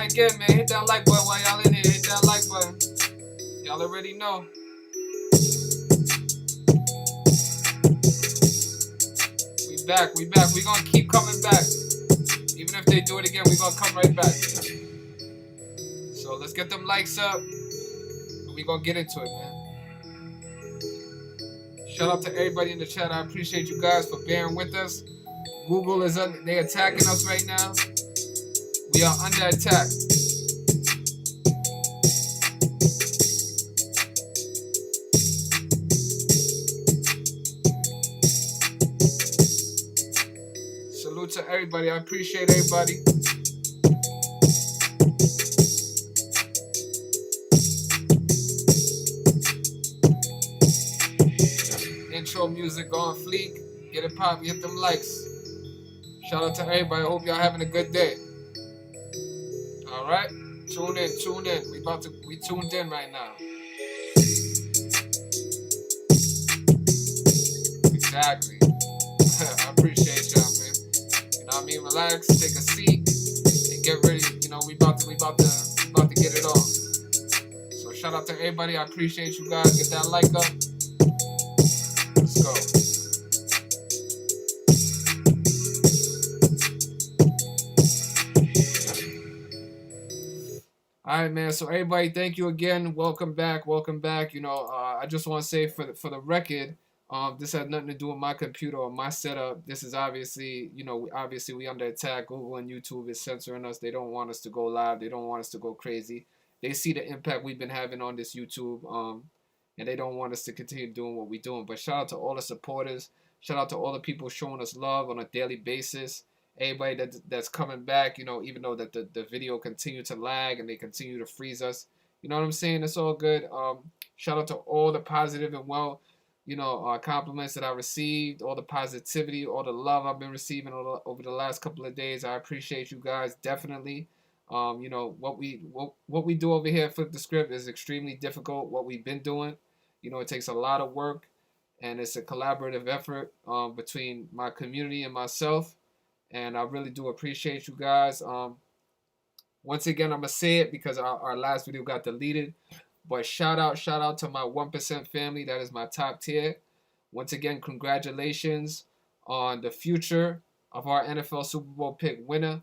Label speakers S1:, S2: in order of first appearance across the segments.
S1: try again, man. Hit that like button while y'all in here. Hit that like button. Y'all already know. We back. We back. We gonna keep coming back. Even if they do it again, we gonna come right back. So let's get them likes up. And we gonna get into it, man. Shout out to everybody in the chat. I appreciate you guys for bearing with us. Google is they attacking us right now. We are under attack. Salute to everybody. I appreciate everybody. Intro music on fleek. Get it pop. Hit them likes. Shout out to everybody. I hope y'all having a good day. All right, tune in, tune in. We tuned in right now. Exactly. I appreciate y'all, man. You know what I mean? Relax, take a seat, and get ready. You know, we about to get it on. So shout out to everybody. I appreciate you guys. Get that like up. Let's go. All right, man. So everybody, thank you again. Welcome back. Welcome back. You know, I just want to say for the record, this has nothing to do with my computer or my setup. This is obviously, you know, obviously we under attack. Google and YouTube is censoring us. They don't want us to go live. They don't want us to go crazy. They see the impact we've been having on this YouTube, and they don't want us to continue doing what we're doing. But shout out to all the supporters. Shout out to all the people showing us love on a daily basis. Everybody that's coming back, you know, even though that the video continue to lag and they continue to freeze us, you know what I'm saying? It's all good. Shout out to all the positive and compliments that I received, all the positivity, all the love I've been receiving over the last couple of days. I appreciate you guys definitely. You know what we do over here at Flip the Script is extremely difficult. What we've been doing, you know, it takes a lot of work, and it's a collaborative effort between my community and myself. And I really do appreciate you guys. Once again, I'm going to say it because our last video got deleted. But shout out to my 1% family. That is my top tier. Once again, congratulations on the future of our NFL Super Bowl pick winner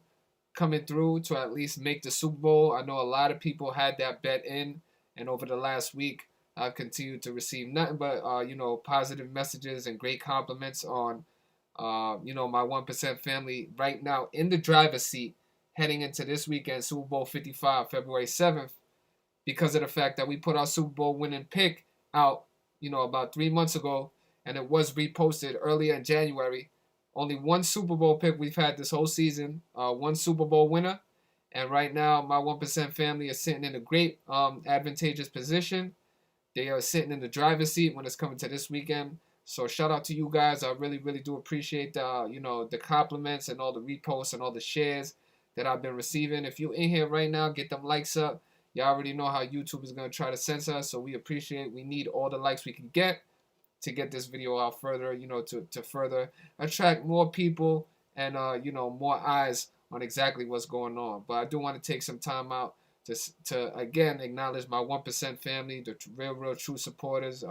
S1: coming through to at least make the Super Bowl. I know a lot of people had that bet in. And over the last week, I've continued to receive nothing but, positive messages and great compliments on my 1% family right now in the driver's seat heading into this weekend, Super Bowl 55, February 7th, because of the fact that we put our Super Bowl winning pick out, about 3 months ago, and it was reposted earlier in January. Only one Super Bowl pick we've had this whole season, one Super Bowl winner, and right now my 1% family is sitting in a great advantageous position. They are sitting in the driver's seat when it's coming to this weekend. So shout out to you guys. I really, really do appreciate the compliments and all the reposts and all the shares that I've been receiving. If you're in here right now, get them likes up. You already know how YouTube is going to try to censor us, so we need all the likes we can get to get this video out further, to further attract more people and, more eyes on exactly what's going on. But I do want to take some time out to again, acknowledge my 1% family, the real true supporters,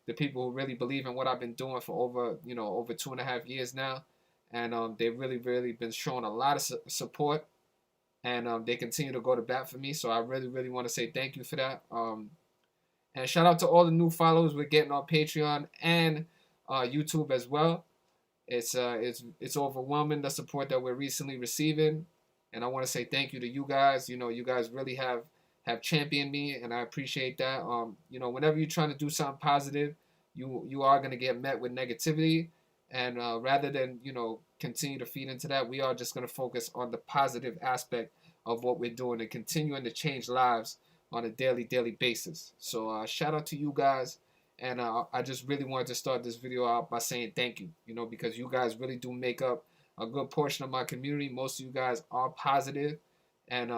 S1: the people who really believe in what I've been doing for over 2.5 years now. And they've really, really been showing a lot of support. And they continue to go to bat for me. So I really, really want to say thank you for that. And shout out to all the new followers we're getting on Patreon and YouTube as well. It's overwhelming, the support that we're recently receiving. And I want to say thank you to you guys. You guys really have championed me, and I appreciate that. Whenever you're trying to do something positive, you are going to get met with negativity. And rather than, continue to feed into that, we are just going to focus on the positive aspect of what we're doing and continuing to change lives on a daily basis. So shout out to you guys. And I just really wanted to start this video out by saying thank you, because you guys really do make up a good portion of my community. Most of you guys are positive. And,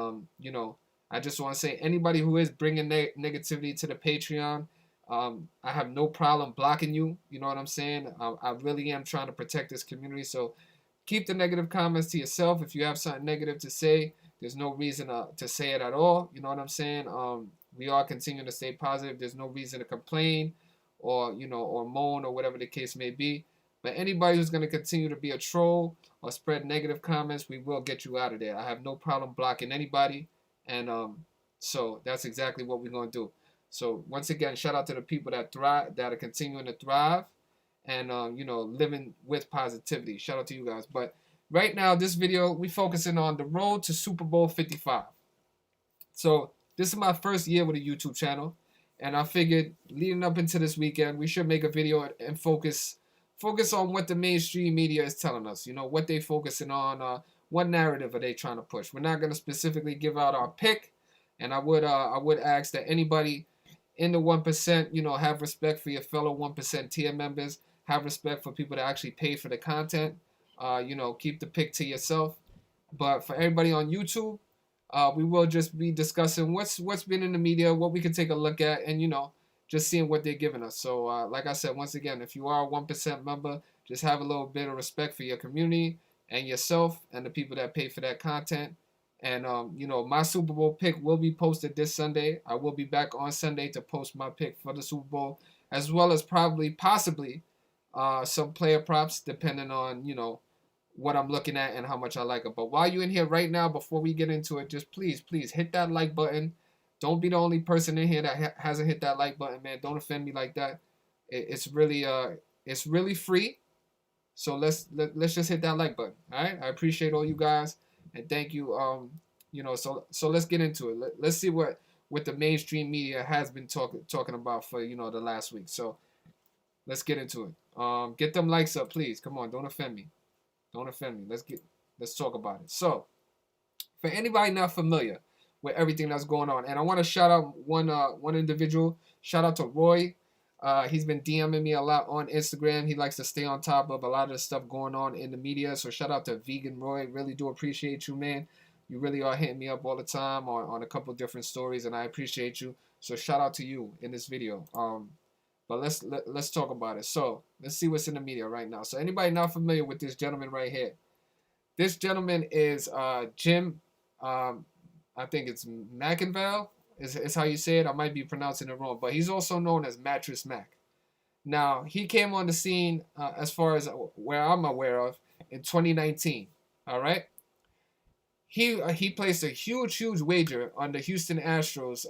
S1: I just want to say anybody who is bringing negativity to the Patreon, I have no problem blocking you. You know what I'm saying? I really am trying to protect this community. So keep the negative comments to yourself. If you have something negative to say, There's no reason to say it at all. You know what I'm saying? We are continuing to stay positive. There's no reason to complain or, or moan or whatever the case may be. But anybody who's going to continue to be a troll or spread negative comments, we will get you out of there. I have no problem blocking anybody. And so that's exactly what we're going to do. So once again, shout out to the people that thrive, that are continuing to thrive and, living with positivity. Shout out to you guys. But right now, this video, we focusing on the road to Super Bowl 55. So this is my first year with a YouTube channel, and I figured leading up into this weekend, we should make a video and focus on what the mainstream media is telling us. What they focusing on, what narrative are they trying to push. We're not going to specifically give out our pick, and I would ask that anybody in the 1%, have respect for your fellow 1% tier members, have respect for people that actually pay for the content. Keep the pick to yourself. But for everybody on YouTube, we will just be discussing what's been in the media, what we can take a look at, and just seeing what they're giving us. So like I said, once again, if you are a 1% member, just have a little bit of respect for your community and yourself and the people that pay for that content. And my Super Bowl pick will be posted this Sunday. I will be back on Sunday to post my pick for the Super Bowl, as well as possibly some player props, depending on what I'm looking at and how much I like it. But while you're in here right now, before we get into it, just please hit that like button. Don't be the only person in here that hasn't hit that like button, man. Don't offend me like that. It's really free. So let's just hit that like button. All right. I appreciate all you guys and thank you. So let's get into it. Let's see what the mainstream media has been talking about for the last week. So let's get into it. Get them likes up, please. Come on, don't offend me. Don't offend me. Let's talk about it. So, for anybody not familiar with everything that's going on, and I want to shout out one individual. Shout out to Roy. He's been DMing me a lot on Instagram. He likes to stay on top of a lot of the stuff going on in the media. So shout out to Vegan Roy. Really do appreciate you, man. You really are hitting me up all the time on a couple different stories, and I appreciate you. So shout out to you in this video. But let's talk about it. So let's see what's in the media right now. So anybody not familiar with this gentleman right here? This gentleman is Jim. I think it's McInville is how you say it. I might be pronouncing it wrong, but he's also known as Mattress Mack. Now he came on the scene as far as where I'm aware of in 2019. All right. He placed a huge wager on the Houston Astros.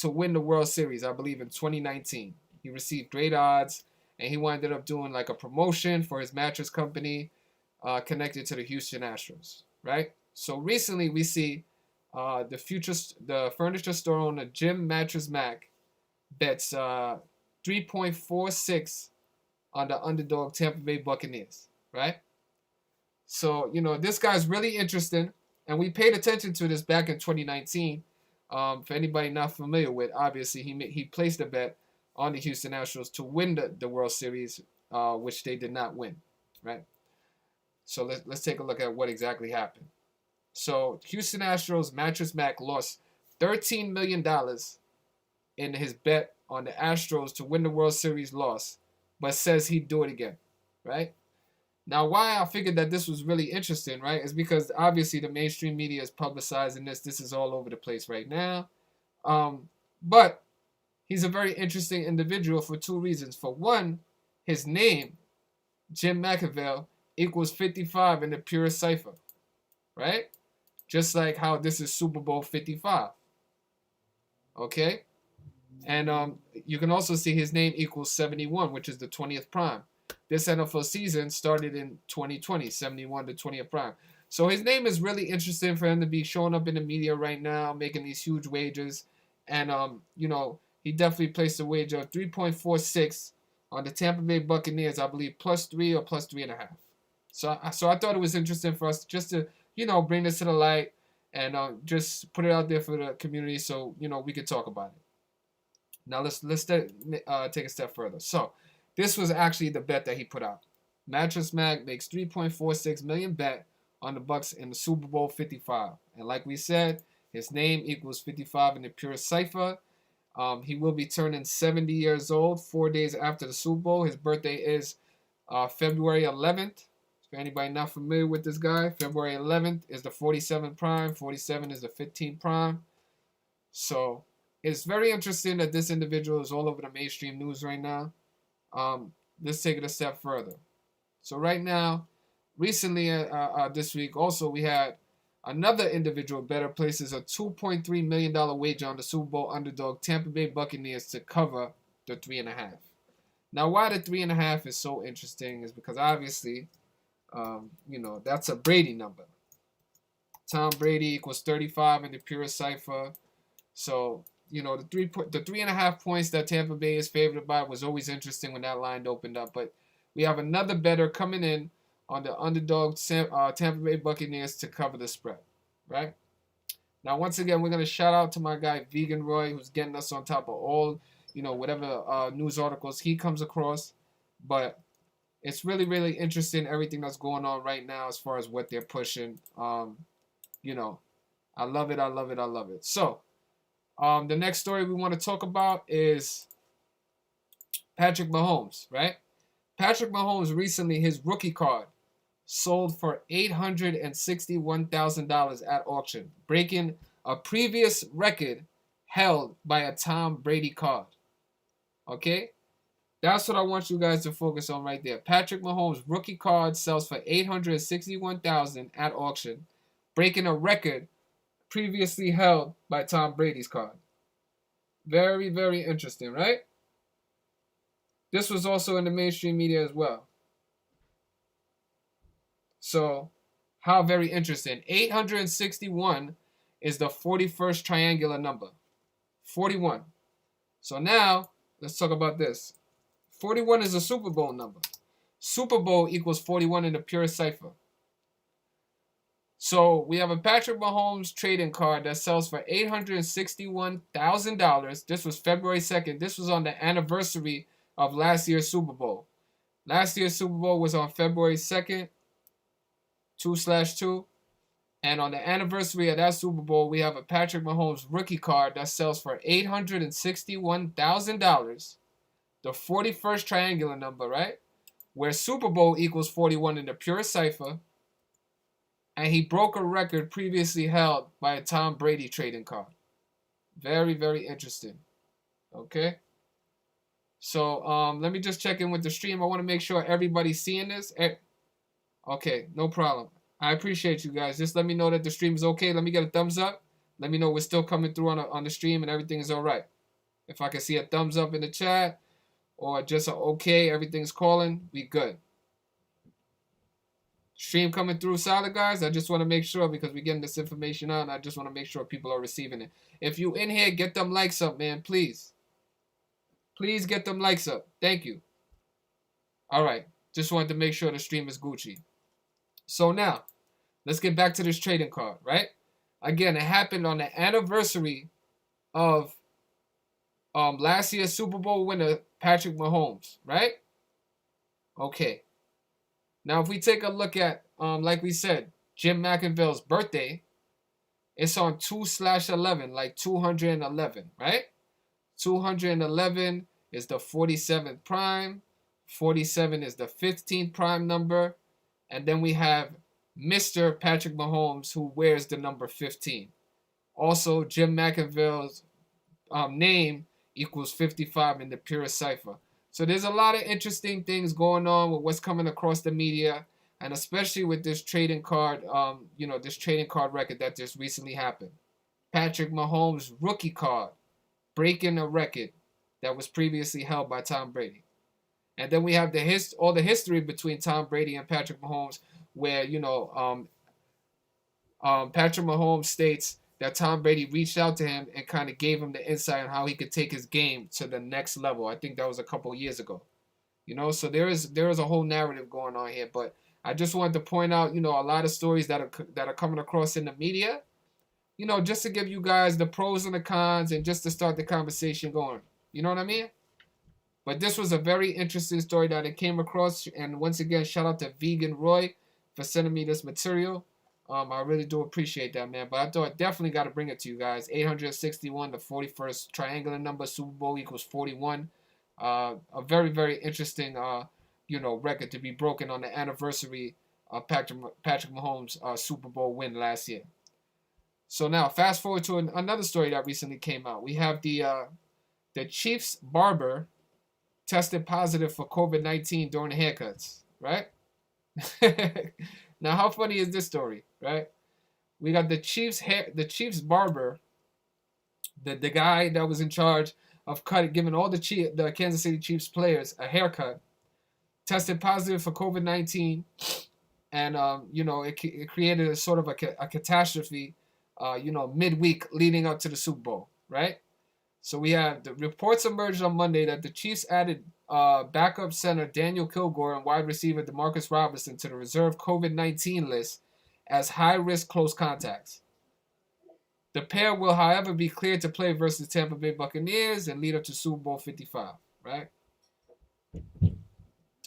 S1: To win the World Series, I believe in 2019. He received great odds, and he wound up doing like a promotion for his mattress company connected to the Houston Astros, right? So recently we see the furniture store owner Jim Mattress Mack bets 3.46 on the underdog Tampa Bay Buccaneers, right? So, this guy's really interesting, and we paid attention to this back in 2019. For anybody not familiar with, obviously he placed a bet on the Houston Astros to win the World Series, which they did not win, right? So let's take a look at what exactly happened. So Houston Astros Mattress Mack lost $13 million in his bet on the Astros to win the World Series loss, but says he'd do it again, right? Now, why I figured that this was really interesting, right, is because obviously the mainstream media is publicizing this. This is all over the place right now. But he's a very interesting individual for two reasons. For one, his name, Jim McInville, equals 55 in the purest cipher, right? Just like how this is Super Bowl 55. Okay? And you can also see his name equals 71, which is the 20th prime. This NFL season started in 2020, 71 to 20th prime. So his name is really interesting for him to be showing up in the media right now, making these huge wagers. And, he definitely placed a wager of 3.46 on the Tampa Bay Buccaneers, I believe, +3 or +3.5. So I thought it was interesting for us just to, bring this to the light and just put it out there for the community so, we could talk about it. Now let's take a step further. So this was actually the bet that he put out. Mattress Mack makes 3.46 million bet on the Bucs in the Super Bowl 55. And like we said, his name equals 55 in the purest cipher. He will be turning 70 years old 4 days after the Super Bowl. His birthday is February 11th, For anybody not familiar with this guy, February 11th is the 47 prime, 47 is the 15 prime. So it's very interesting that this individual is all over the mainstream news right now. Let's take it a step further. So right now, recently this week, also we had another individual better places a $2.3 million wager on the Super Bowl underdog Tampa Bay Buccaneers to cover the 3.5. Now, why the 3.5 is so interesting is because obviously, that's a Brady number. Tom Brady equals 35 in the purest cipher. So, the 3.5 points that Tampa Bay is favored by was always interesting when that line opened up. But we have another bettor coming in on the underdog Tampa Bay Buccaneers to cover the spread, right? Now, once again, we're going to shout out to my guy, Vegan Roy, who's getting us on top of all, whatever news articles he comes across. But it's really, really interesting, everything that's going on right now as far as what they're pushing. I love it, I love it, I love it. So, the next story we want to talk about is Patrick Mahomes, right? Patrick Mahomes recently, his rookie card sold for $861,000 at auction, breaking a previous record held by a Tom Brady card. Okay? That's what I want you guys to focus on right there. Patrick Mahomes' rookie card sells for $861,000 at auction, breaking a record previously held by Tom Brady's card. Very, very interesting, right? This was also in the mainstream media as well. So, how very interesting. 861 is the 41st triangular number. 41. So now, let's talk about this. 41 is a Super Bowl number. Super Bowl equals 41 in the purest cipher. So we have a Patrick Mahomes trading card that sells for $861,000. This was February 2nd. This was on the anniversary of last year's Super Bowl. Last year's Super Bowl was on February 2nd, 2/2. And on the anniversary of that Super Bowl, we have a Patrick Mahomes rookie card that sells for $861,000. The 41st triangular number, right? Where Super Bowl equals 41 in the purest cipher. And he broke a record previously held by a Tom Brady trading card. Very, very interesting. Okay. So let me just check in with the stream. I want to make sure everybody's seeing this. Okay, no problem. I appreciate you guys. Just let me know that the stream is okay. Let me get a thumbs up. Let me know we're still coming through on the stream and everything is all right. If I can see a thumbs up in the chat or just a okay, everything's calling, we good. Stream coming through solid, guys. I just want to make sure because we're getting this information out and I just want to make sure people are receiving it. If you in here, get them likes up, man, please. Please get them likes up. Thank you. All right. Just wanted to make sure the stream is Gucci. So now, let's get back to this trading card, right? Again, it happened on the anniversary of last year's Super Bowl winner, Patrick Mahomes, right? Okay. Now, if we take a look at, like we said, Jim McIngvale's birthday, it's on 2/11, like 211, right? 211 is the 47th prime. 47 is the 15th prime number. And then we have Mr. Patrick Mahomes, who wears the number 15. Also, Jim McIngvale's name equals 55 in the purest cipher. So there's a lot of interesting things going on with what's coming across the media, and especially with this trading card, this trading card record that just recently happened. Patrick Mahomes' rookie card breaking a record that was previously held by Tom Brady. And then we have all the history between Tom Brady and Patrick Mahomes, where Patrick Mahomes states that Tom Brady reached out to him and kind of gave him the insight on how he could take his game to the next level. I think that was a couple years ago. So there is a whole narrative going on here. But I just wanted to point out, a lot of stories that are coming across in the media, just to give you guys the pros and the cons and just to start the conversation going. You know what I mean? But this was a very interesting story that I came across. And once again, shout out to Vegan Roy for sending me this material. I really do appreciate that, man. But I thought I definitely got to bring it to you guys. 861, the 41st triangular number. Super Bowl equals 41. A very, very interesting, record to be broken on the anniversary Patrick Mahomes' Super Bowl win last year. So now, fast forward to another story that recently came out. We have the Chiefs barber tested positive for COVID-19 during the haircuts, right? Now, how funny is this story, right? We got the Chiefs barber, the guy that was in charge of giving all the Kansas City Chiefs players a haircut, tested positive for COVID-19, and it created a sort of a catastrophe, midweek leading up to the Super Bowl, right? So we have the reports emerged on Monday that the Chiefs added backup center Daniel Kilgore and wide receiver Demarcus Robinson to the reserve COVID-19 list as high-risk close contacts. The pair will, however, be cleared to play versus Tampa Bay Buccaneers and lead up to Super Bowl 55, right?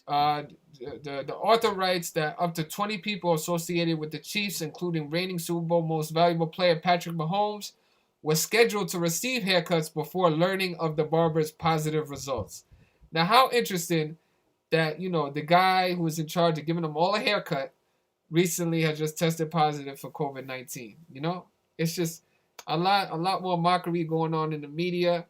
S1: Uh, the author writes that up to 20 people associated with the Chiefs, including reigning Super Bowl most valuable player Patrick Mahomes, was scheduled to receive haircuts before learning of the barber's positive results. Now, how interesting that, the guy who was in charge of giving them all a haircut recently has just tested positive for COVID-19. It's just a lot more mockery going on in the media,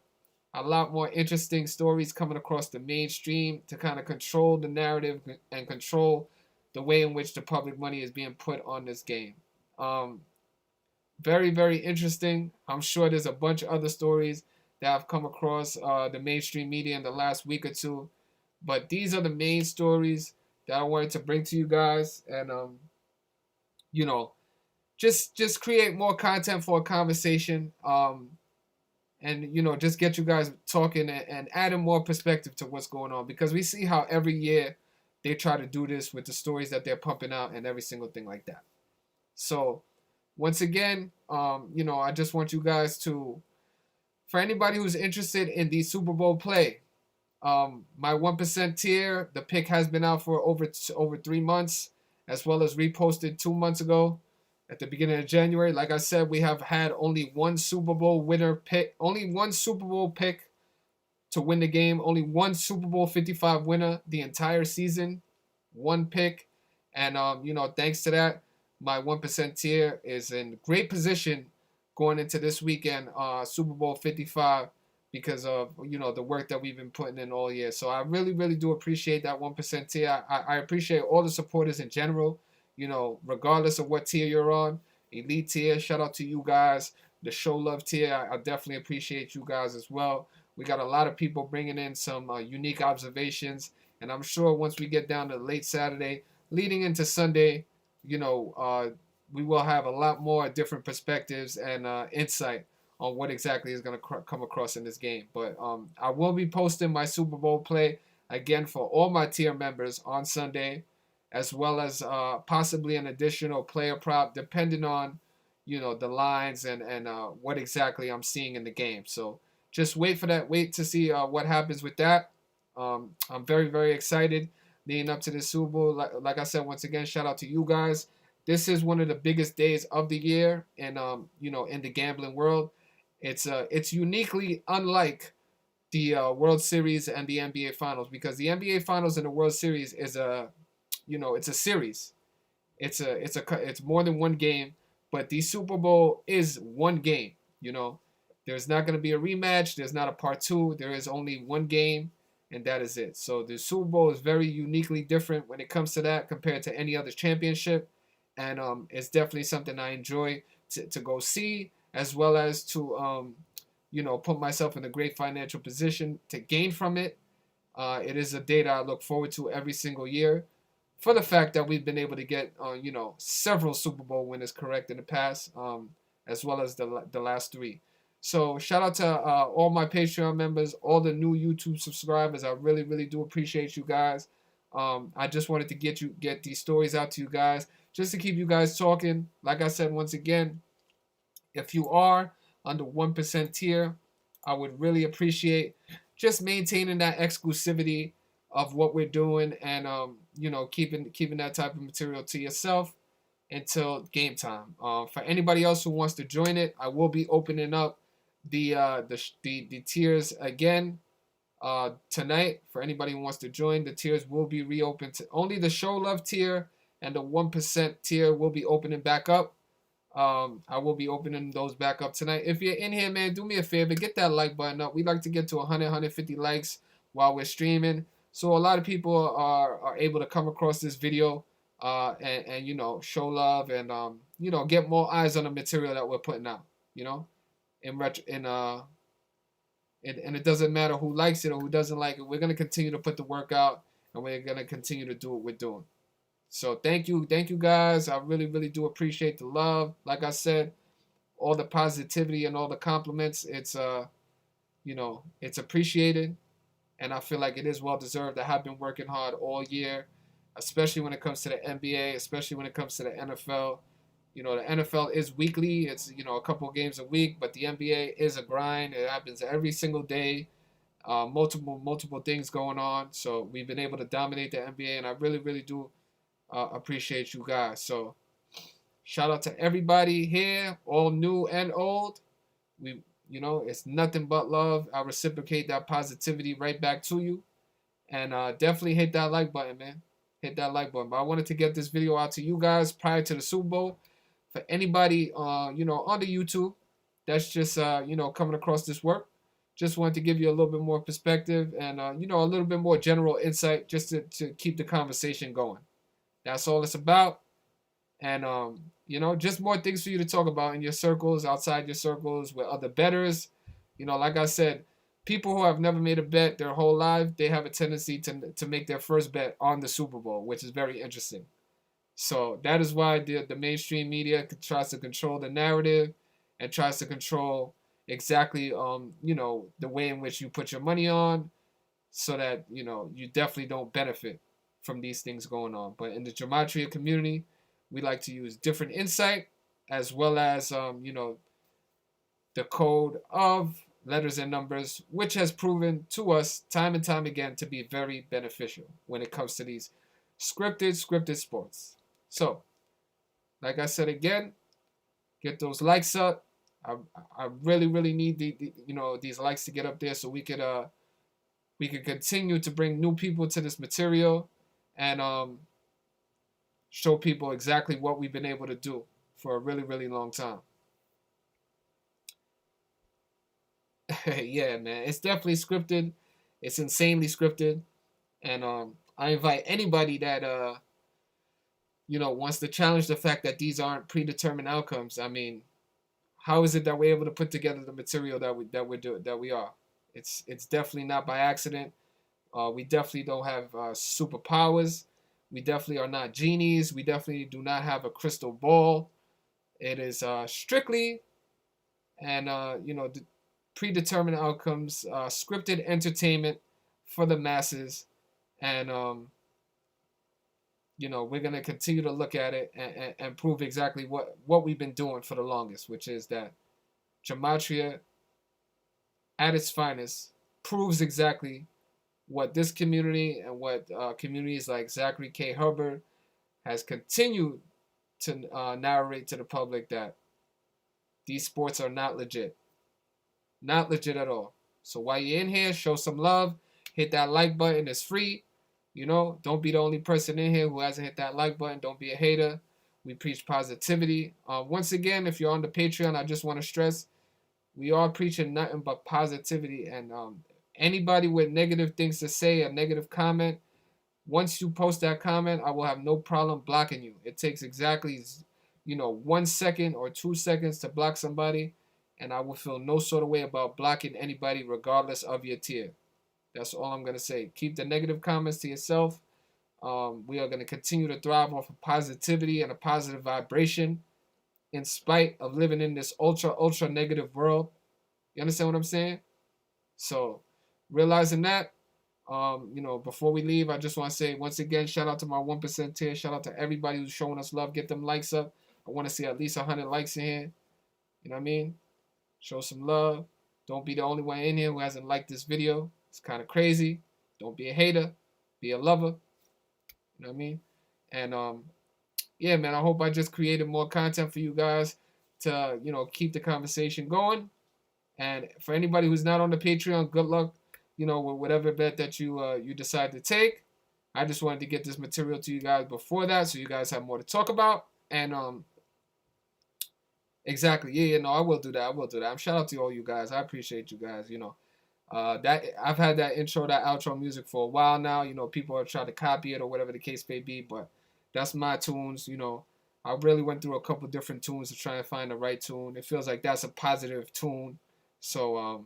S1: a lot more interesting stories coming across the mainstream to kind of control the narrative and control the way in which the public money is being put on this game. Very, very interesting. I'm sure there's a bunch of other stories that have come across the mainstream media in the last week or two, but these are the main stories that I wanted to bring to you guys, and just create more content for a conversation, and just get you guys talking and adding more perspective to what's going on, because we see how every year they try to do this with the stories that they're pumping out and every single thing like that. So once again, I just want you guys to, for anybody who's interested in the Super Bowl play, my 1% tier, the pick has been out for over 3 months, as well as reposted 2 months ago at the beginning of January. Like I said, we have had only one Super Bowl pick to win the game, only one Super Bowl 55 winner the entire season, one pick. And, thanks to that, my 1% tier is in great position going into this weekend, Super Bowl 55, because of, the work that we've been putting in all year. So I really, really do appreciate that 1% tier. I appreciate all the supporters in general, regardless of what tier you're on. Elite tier, shout out to you guys. The show love tier, I definitely appreciate you guys as well. We got a lot of people bringing in some unique observations, and I'm sure once we get down to late Saturday, leading into Sunday, we will have a lot more different perspectives and insight on what exactly is going to come across in this game. But I will be posting my Super Bowl play again for all my tier members on Sunday, as well as possibly an additional player prop depending on, the lines and what exactly I'm seeing in the game. So just wait for that. Wait to see what happens with that. I'm very, very excited leading up to the Super Bowl. Like I said, once again, shout out to you guys. This is one of the biggest days of the year, and in the gambling world, it's uniquely unlike the World Series and the NBA Finals, because the NBA Finals and the World Series is it's a series. It's more than one game, but the Super Bowl is one game. There's not going to be a rematch. There's not a part two. There is only one game, and that is it. So the Super Bowl is very uniquely different when it comes to that compared to any other championship, and it's definitely something I enjoy to go see, as well as to put myself in a great financial position to gain from it. It is a day that I look forward to every single year, for the fact that we've been able to get several Super Bowl winners correct in the past, as well as the last 3. So shout out to all my Patreon members, all the new YouTube subscribers. I really, really do appreciate you guys. I just wanted to get these stories out to you guys, just to keep you guys talking. Like I said, once again, if you are on the 1% tier, I would really appreciate just maintaining that exclusivity of what we're doing, and keeping that type of material to yourself until game time. For anybody else who wants to join it, I will be opening up the tiers again tonight. For anybody who wants to join, the tiers will be reopened to only the show love tier and the 1% tier will be opening back up. I will be opening those back up tonight. If you're in here, man, do me a favor, get that like button up. We like to get to 100, 150 likes while we're streaming, so a lot of people are able to come across this video, and show love, and get more eyes on the material that we're putting out. You know, in retro, in and it doesn't matter who likes it or who doesn't like it. We're gonna continue to put the work out, and we're gonna continue to do what we're doing. So thank you guys. I really, really do appreciate the love. Like I said, all the positivity and all the compliments. It's appreciated, and I feel like it is well deserved. I have been working hard all year, especially when it comes to the NBA, especially when it comes to the NFL. The NFL is weekly. It's a couple of games a week, but the NBA is a grind. It happens every single day. Multiple things going on. So we've been able to dominate the NBA, and I really, really do appreciate you guys. So shout out to everybody here, all new and old. It's nothing but love. I reciprocate that positivity right back to you, and definitely hit that like button, man. Hit that like button. But I wanted to get this video out to you guys prior to the Super Bowl. For anybody, on the YouTube, that's just coming across this work. Just wanted to give you a little bit more perspective and a little bit more general insight, just to keep the conversation going. That's all it's about. And just more things for you to talk about in your circles, outside your circles, with other bettors. Like I said, people who have never made a bet their whole life, they have a tendency to make their first bet on the Super Bowl, which is very interesting. So that is why the mainstream media tries to control the narrative and tries to control exactly the way in which you put your money on, so that you definitely don't benefit from these things going on. But in the gematria community, we like to use different insight, as well as the code of letters and numbers, which has proven to us time and time again to be very beneficial when it comes to these scripted sports. So, like I said again, get those likes up. I really, really need these likes to get up there, so we could continue to bring new people to this material, and show people exactly what we've been able to do for a really, really long time. Yeah, man, it's definitely scripted. It's insanely scripted, and I invite anybody that wants to challenge the fact that these aren't predetermined outcomes. I mean, how is it that we're able to put together the material that we are? It's definitely not by accident. We definitely don't have superpowers. We definitely are not genies. We definitely do not have a crystal ball. It is strictly and predetermined outcomes, scripted entertainment for the masses, and we're going to continue to look at it and prove exactly what we've been doing for the longest, which is that gematria at its finest proves exactly what this community and what communities like Zachary K. Hubbard has continued to narrate to the public, that these sports are not legit. Not legit at all. So while you're in here, show some love. Hit that like button. It's free. Don't be the only person in here who hasn't hit that like button. Don't be a hater. We preach positivity. Once again, if you're on the Patreon, I just want to stress, we are preaching nothing but positivity. And anybody with negative things to say, a negative comment, once you post that comment, I will have no problem blocking you. It takes exactly 1 second or 2 seconds to block somebody, and I will feel no sort of way about blocking anybody regardless of your tier. That's all I'm going to say. Keep the negative comments to yourself. We are going to continue to thrive off of positivity and a positive vibration, in spite of living in this ultra negative world. You understand what I'm saying? So, realizing that, before we leave, I just want to say once again, shout out to my 1% tier. Shout out to everybody who's showing us love. Get them likes up. I want to see at least 100 likes in here. You know what I mean? Show some love. Don't be the only one in here who hasn't liked this video. It's kind of crazy. Don't be a hater. Be a lover. You know what I mean? And yeah, man, I hope I just created more content for you guys to, keep the conversation going. And for anybody who's not on the Patreon, good luck, with whatever bet that you decide to take. I just wanted to get this material to you guys before that, so you guys have more to talk about. And exactly, yeah, no, I will do that. I will do that. Shout out to all you guys. I appreciate you guys. That I've had that intro, that outro music for a while now. People are trying to copy it or whatever the case may be, but that's my tunes. I really went through a couple different tunes to try and find the right tune. It feels like that's a positive tune. So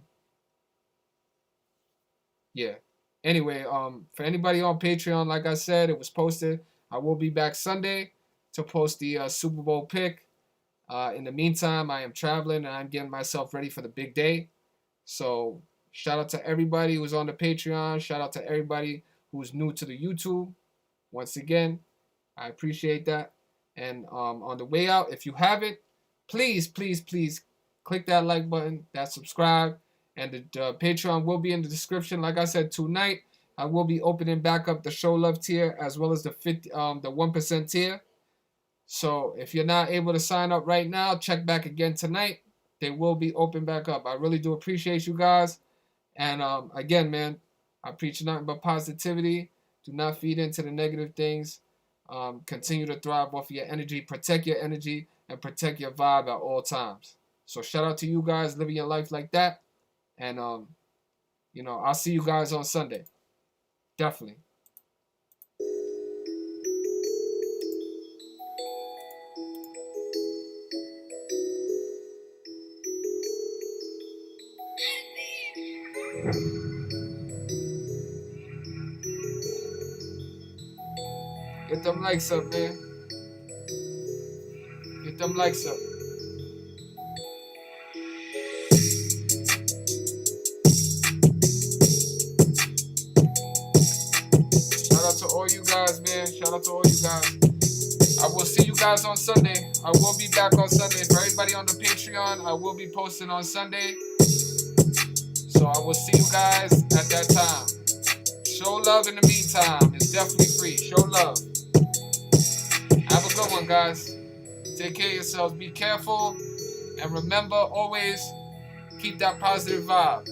S1: yeah. Anyway, for anybody on Patreon, like I said, it was posted. I will be back Sunday to post the Super Bowl pick. In the meantime, I am traveling and I'm getting myself ready for the big day. So shout out to everybody who's on the Patreon. Shout out to everybody who's new to the YouTube. Once again, I appreciate that. And on the way out, if you haven't, please, please, please click that like button, that subscribe, and the Patreon will be in the description. Like I said, tonight I will be opening back up the Show Love tier as well as the 1% tier. So if you're not able to sign up right now, check back again tonight. They will be open back up. I really do appreciate you guys. And again, man, I preach nothing but positivity. Do not feed into the negative things. Continue to thrive off of your energy. Protect your energy and protect your vibe at all times. So shout out to you guys living your life like that. And, I'll see you guys on Sunday. Definitely. Get them likes up, man. Get them likes up. Shout out to all you guys, man. Shout out to all you guys. I will see you guys on Sunday. I will be back on Sunday. For everybody on the Patreon, I will be posting on Sunday. So I will see you guys at that time. Show love in the meantime. It's definitely free. Show love. Have a good one, guys. Take care of yourselves. Be careful. And remember, always keep that positive vibe.